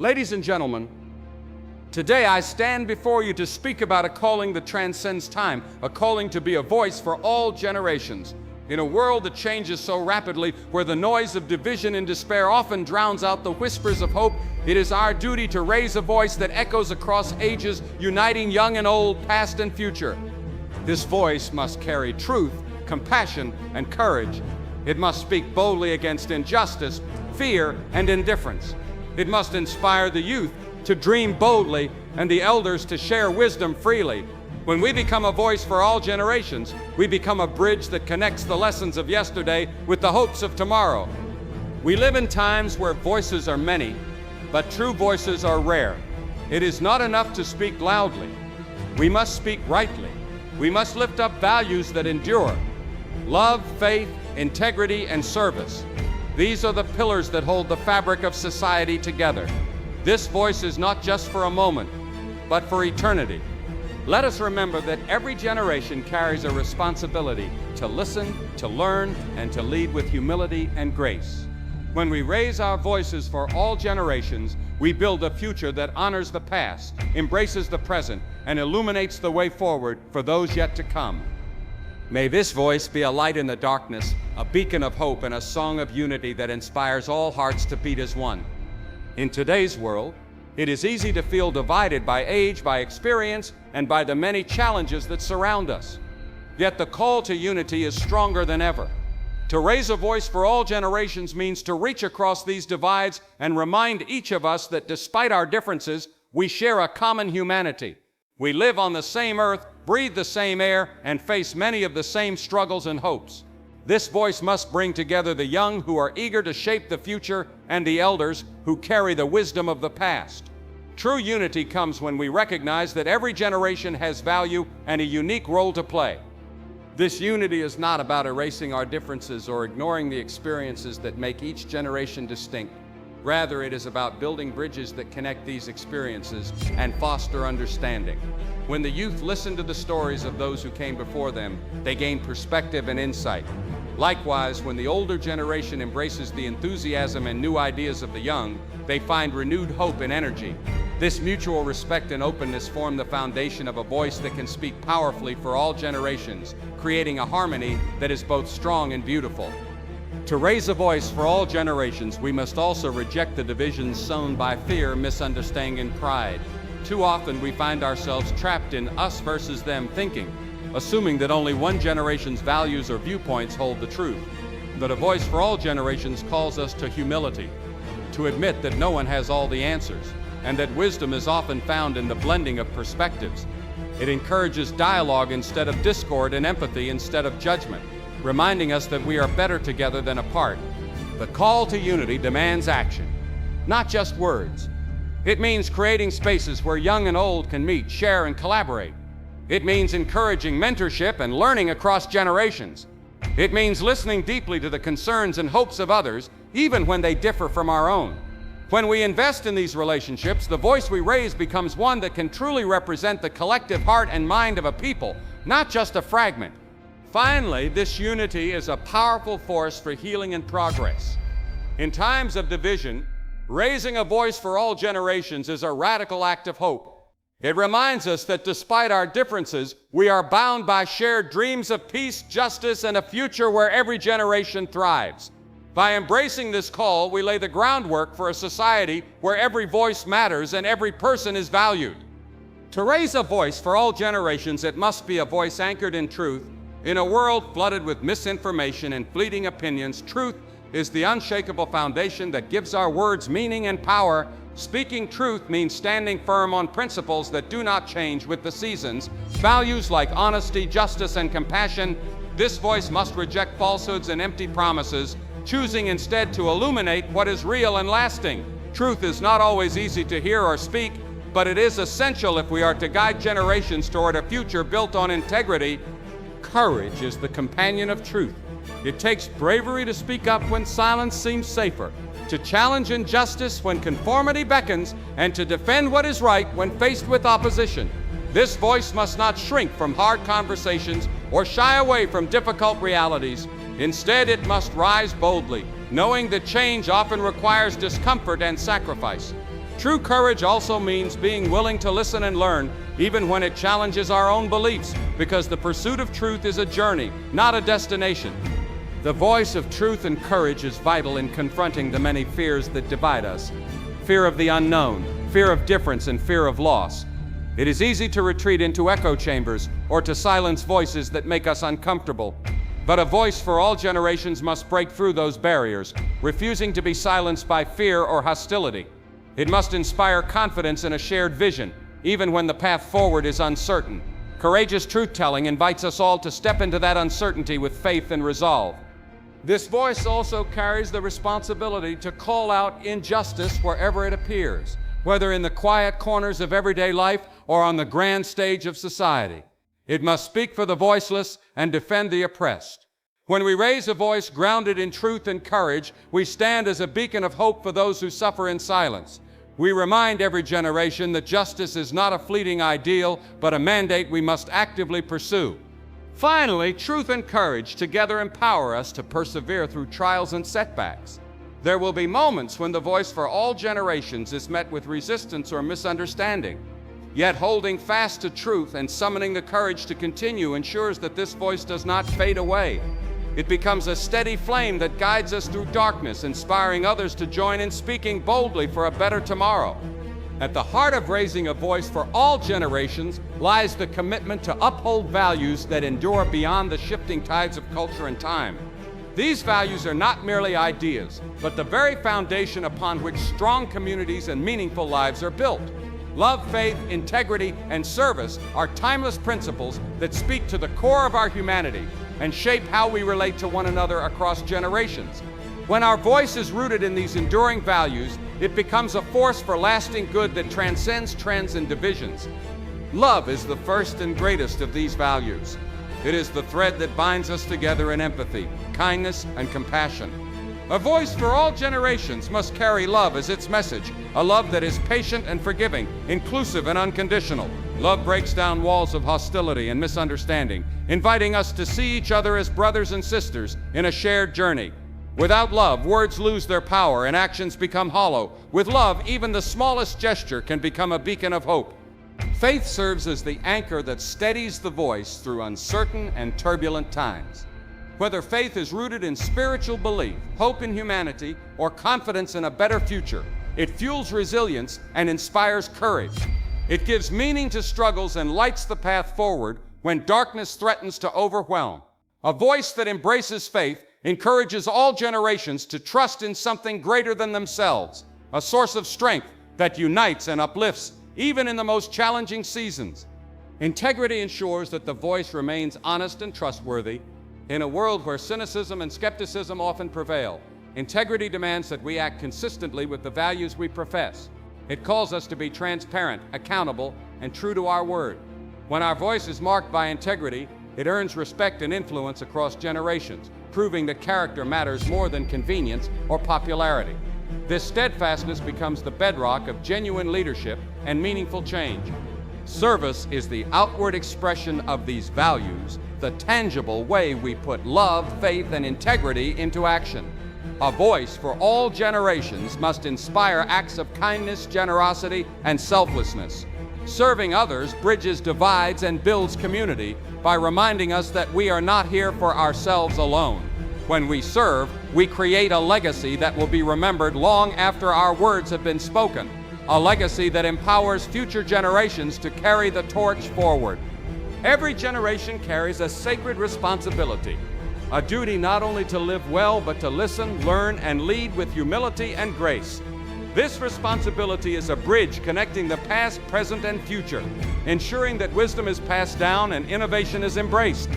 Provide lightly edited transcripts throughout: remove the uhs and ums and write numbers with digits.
Ladies and gentlemen, today I stand before you to speak about a calling that transcends time, a calling to be a voice for all generations. In a world that changes so rapidly, where the noise of division and despair often drowns out the whispers of hope, it is our duty to raise a voice that echoes across ages, uniting young and old, past and future. This voice must carry truth, compassion, and courage. It must speak boldly against injustice, fear, and indifference. It must inspire the youth to dream boldly and the elders to share wisdom freely. When we become a voice for all generations, we become a bridge that connects the lessons of yesterday with the hopes of tomorrow. We live in times where voices are many, but true voices are rare. It is not enough to speak loudly. We must speak rightly. We must lift up values that endure: love, faith, integrity, and service. These are the pillars that hold the fabric of society together. This voice is not just for a moment, but for eternity. Let us remember that every generation carries a responsibility to listen, to learn, and to lead with humility and grace. When we raise our voices for all generations, we build a future that honors the past, embraces the present, and illuminates the way forward for those yet to come. May this voice be a light in the darkness, a beacon of hope, and a song of unity that inspires all hearts to beat as one. In today's world, it is easy to feel divided by age, by experience, and by the many challenges that surround us. Yet the call to unity is stronger than ever. To raise a voice for all generations means to reach across these divides and remind each of us that despite our differences, we share a common humanity. We live on the same earth, breathe the same air, and face many of the same struggles and hopes. This voice must bring together the young who are eager to shape the future and the elders who carry the wisdom of the past. True unity comes when we recognize that every generation has value and a unique role to play. This unity is not about erasing our differences or ignoring the experiences that make each generation distinct. Rather, it is about building bridges that connect these experiences and foster understanding. When the youth listen to the stories of those who came before them, they gain perspective and insight. Likewise, when the older generation embraces the enthusiasm and new ideas of the young, they find renewed hope and energy. This mutual respect and openness form the foundation of a voice that can speak powerfully for all generations, creating a harmony that is both strong and beautiful. To raise a voice for all generations, we must also reject the divisions sown by fear, misunderstanding, and pride. Too often we find ourselves trapped in us versus them thinking, assuming that only one generation's values or viewpoints hold the truth. But a voice for all generations calls us to humility, to admit that no one has all the answers, and that wisdom is often found in the blending of perspectives. It encourages dialogue instead of discord and empathy instead of judgment, reminding us that we are better together than apart. The call to unity demands action, not just words. It means creating spaces where young and old can meet, share, and collaborate. It means encouraging mentorship and learning across generations. It means listening deeply to the concerns and hopes of others, even when they differ from our own. When we invest in these relationships, the voice we raise becomes one that can truly represent the collective heart and mind of a people, not just a fragment. Finally, this unity is a powerful force for healing and progress. In times of division, raising a voice for all generations is a radical act of hope. It reminds us that despite our differences, we are bound by shared dreams of peace, justice, and a future where every generation thrives. By embracing this call, we lay the groundwork for a society where every voice matters and every person is valued. To raise a voice for all generations, it must be a voice anchored in truth. In a world flooded with misinformation and fleeting opinions, truth is the unshakable foundation that gives our words meaning and power. Speaking truth means standing firm on principles that do not change with the seasons, values like honesty, justice, and compassion. This voice must reject falsehoods and empty promises, choosing instead to illuminate what is real and lasting. Truth is not always easy to hear or speak, but it is essential if we are to guide generations toward a future built on integrity. Courage is the companion of truth. It takes bravery to speak up when silence seems safer, to challenge injustice when conformity beckons, and to defend what is right when faced with opposition. This voice must not shrink from hard conversations or shy away from difficult realities. Instead, it must rise boldly, knowing that change often requires discomfort and sacrifice. True courage also means being willing to listen and learn, even when it challenges our own beliefs, because the pursuit of truth is a journey, not a destination. The voice of truth and courage is vital in confronting the many fears that divide us. Fear of the unknown, fear of difference, and fear of loss. It is easy to retreat into echo chambers or to silence voices that make us uncomfortable. But a voice for all generations must break through those barriers, refusing to be silenced by fear or hostility. It must inspire confidence in a shared vision, even when the path forward is uncertain. Courageous truth-telling invites us all to step into that uncertainty with faith and resolve. This voice also carries the responsibility to call out injustice wherever it appears, whether in the quiet corners of everyday life or on the grand stage of society. It must speak for the voiceless and defend the oppressed. When we raise a voice grounded in truth and courage, we stand as a beacon of hope for those who suffer in silence. We remind every generation that justice is not a fleeting ideal, but a mandate we must actively pursue. Finally, truth and courage together empower us to persevere through trials and setbacks. There will be moments when the voice for all generations is met with resistance or misunderstanding. Yet holding fast to truth and summoning the courage to continue ensures that this voice does not fade away. It becomes a steady flame that guides us through darkness, inspiring others to join in speaking boldly for a better tomorrow. At the heart of raising a voice for all generations lies the commitment to uphold values that endure beyond the shifting tides of culture and time. These values are not merely ideas, but the very foundation upon which strong communities and meaningful lives are built. Love, faith, integrity, and service are timeless principles that speak to the core of our humanity and shape how we relate to one another across generations. When our voice is rooted in these enduring values, it becomes a force for lasting good that transcends trends and divisions. Love is the first and greatest of these values. It is the thread that binds us together in empathy, kindness, and compassion. A voice for all generations must carry love as its message, a love that is patient and forgiving, inclusive and unconditional. Love breaks down walls of hostility and misunderstanding, inviting us to see each other as brothers and sisters in a shared journey. Without love, words lose their power and actions become hollow. With love, even the smallest gesture can become a beacon of hope. Faith serves as the anchor that steadies the voice through uncertain and turbulent times. Whether faith is rooted in spiritual belief, hope in humanity, or confidence in a better future, it fuels resilience and inspires courage. It gives meaning to struggles and lights the path forward when darkness threatens to overwhelm. A voice that embraces faith encourages all generations to trust in something greater than themselves, a source of strength that unites and uplifts even in the most challenging seasons. Integrity ensures that the voice remains honest and trustworthy. In a world where cynicism and skepticism often prevail, integrity demands that we act consistently with the values we profess. It calls us to be transparent, accountable, and true to our word. When our voice is marked by integrity, it earns respect and influence across generations, proving that character matters more than convenience or popularity. This steadfastness becomes the bedrock of genuine leadership and meaningful change. Service is the outward expression of these values, the tangible way we put love, faith, and integrity into action. A voice for all generations must inspire acts of kindness, generosity, and selflessness. Serving others bridges divides and builds community by reminding us that we are not here for ourselves alone. When we serve, we create a legacy that will be remembered long after our words have been spoken, a legacy that empowers future generations to carry the torch forward. Every generation carries a sacred responsibility, a duty not only to live well, but to listen, learn, and lead with humility and grace. This responsibility is a bridge connecting the past, present, and future, ensuring that wisdom is passed down and innovation is embraced.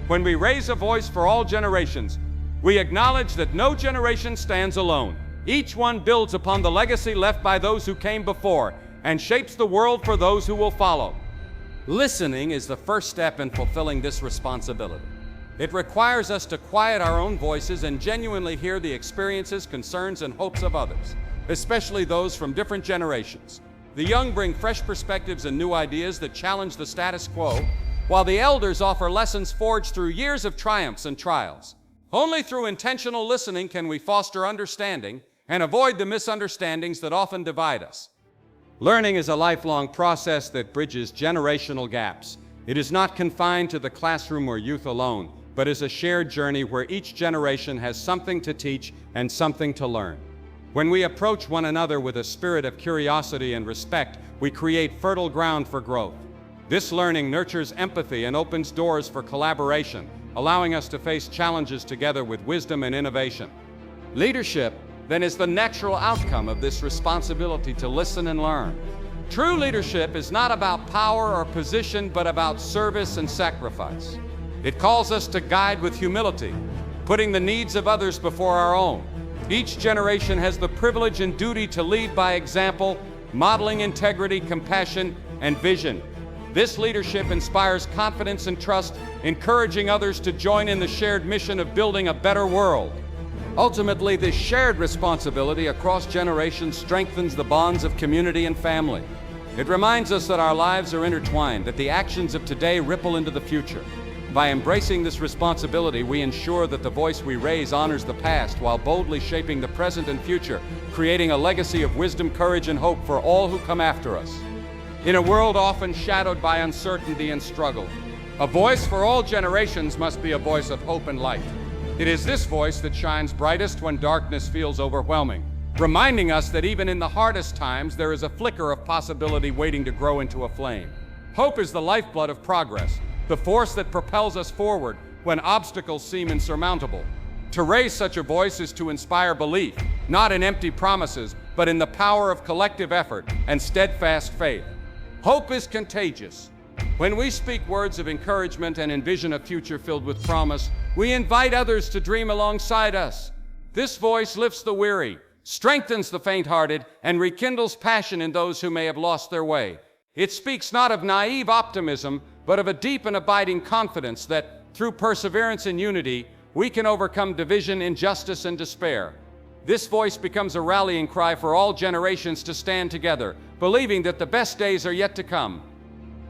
When we raise a voice for all generations, we acknowledge that no generation stands alone. Each one builds upon the legacy left by those who came before and shapes the world for those who will follow. Listening is the first step in fulfilling this responsibility. It requires us to quiet our own voices and genuinely hear the experiences, concerns, and hopes of others, especially those from different generations. The young bring fresh perspectives and new ideas that challenge the status quo, while the elders offer lessons forged through years of triumphs and trials. Only through intentional listening can we foster understanding and avoid the misunderstandings that often divide us. Learning is a lifelong process that bridges generational gaps. It is not confined to the classroom or youth alone, but is a shared journey where each generation has something to teach and something to learn. When we approach one another with a spirit of curiosity and respect, we create fertile ground for growth. This learning nurtures empathy and opens doors for collaboration, allowing us to face challenges together with wisdom and innovation. Leadership, then, is the natural outcome of this responsibility to listen and learn. True leadership is not about power or position, but about service and sacrifice. It calls us to guide with humility, putting the needs of others before our own. Each generation has the privilege and duty to lead by example, modeling integrity, compassion, and vision. This leadership inspires confidence and trust, encouraging others to join in the shared mission of building a better world. Ultimately, this shared responsibility across generations strengthens the bonds of community and family. It reminds us that our lives are intertwined, that the actions of today ripple into the future. By embracing this responsibility, we ensure that the voice we raise honors the past while boldly shaping the present and future, creating a legacy of wisdom, courage, and hope for all who come after us. In a world often shadowed by uncertainty and struggle, a voice for all generations must be a voice of hope and light. It is this voice that shines brightest when darkness feels overwhelming, reminding us that even in the hardest times, there is a flicker of possibility waiting to grow into a flame. Hope is the lifeblood of progress, the force that propels us forward when obstacles seem insurmountable. To raise such a voice is to inspire belief, not in empty promises, but in the power of collective effort and steadfast faith. Hope is contagious. When we speak words of encouragement and envision a future filled with promise, we invite others to dream alongside us. This voice lifts the weary, strengthens the faint-hearted, and rekindles passion in those who may have lost their way. It speaks not of naive optimism, but of a deep and abiding confidence that, through perseverance and unity, we can overcome division, injustice, and despair. This voice becomes a rallying cry for all generations to stand together, believing that the best days are yet to come.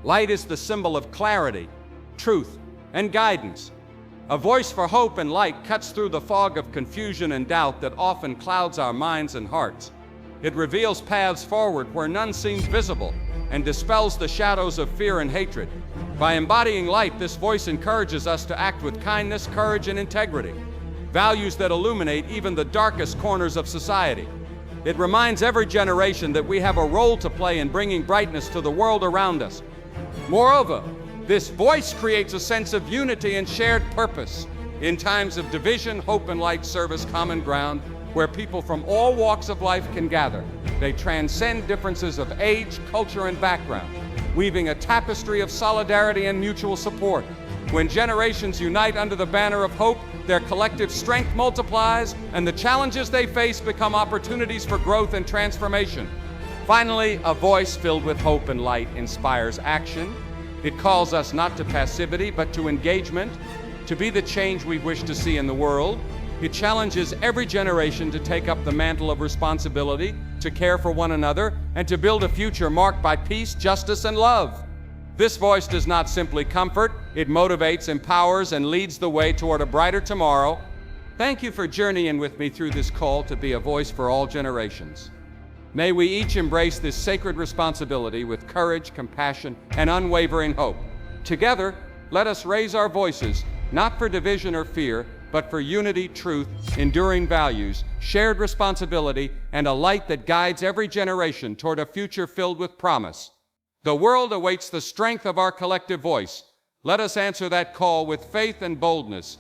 Light is the symbol of clarity, truth, and guidance. A voice for hope and light cuts through the fog of confusion and doubt that often clouds our minds and hearts. It reveals paths forward where none seems visible and dispels the shadows of fear and hatred. By embodying light, this voice encourages us to act with kindness, courage, and integrity, values that illuminate even the darkest corners of society. It reminds every generation that we have a role to play in bringing brightness to the world around us. Moreover, this voice creates a sense of unity and shared purpose. In times of division, hope and light serve as common ground where people from all walks of life can gather. They transcend differences of age, culture, and background, weaving a tapestry of solidarity and mutual support. When generations unite under the banner of hope, their collective strength multiplies, and the challenges they face become opportunities for growth and transformation. Finally, a voice filled with hope and light inspires action. It calls us not to passivity, but to engagement, to be the change we wish to see in the world. It challenges every generation to take up the mantle of responsibility, to care for one another, and to build a future marked by peace, justice, and love. This voice does not simply comfort, it motivates, empowers, and leads the way toward a brighter tomorrow. Thank you for journeying with me through this call to be a voice for all generations. May we each embrace this sacred responsibility with courage, compassion, and unwavering hope. Together, let us raise our voices, not for division or fear, but for unity, truth, enduring values, shared responsibility, and a light that guides every generation toward a future filled with promise. The world awaits the strength of our collective voice. Let us answer that call with faith and boldness,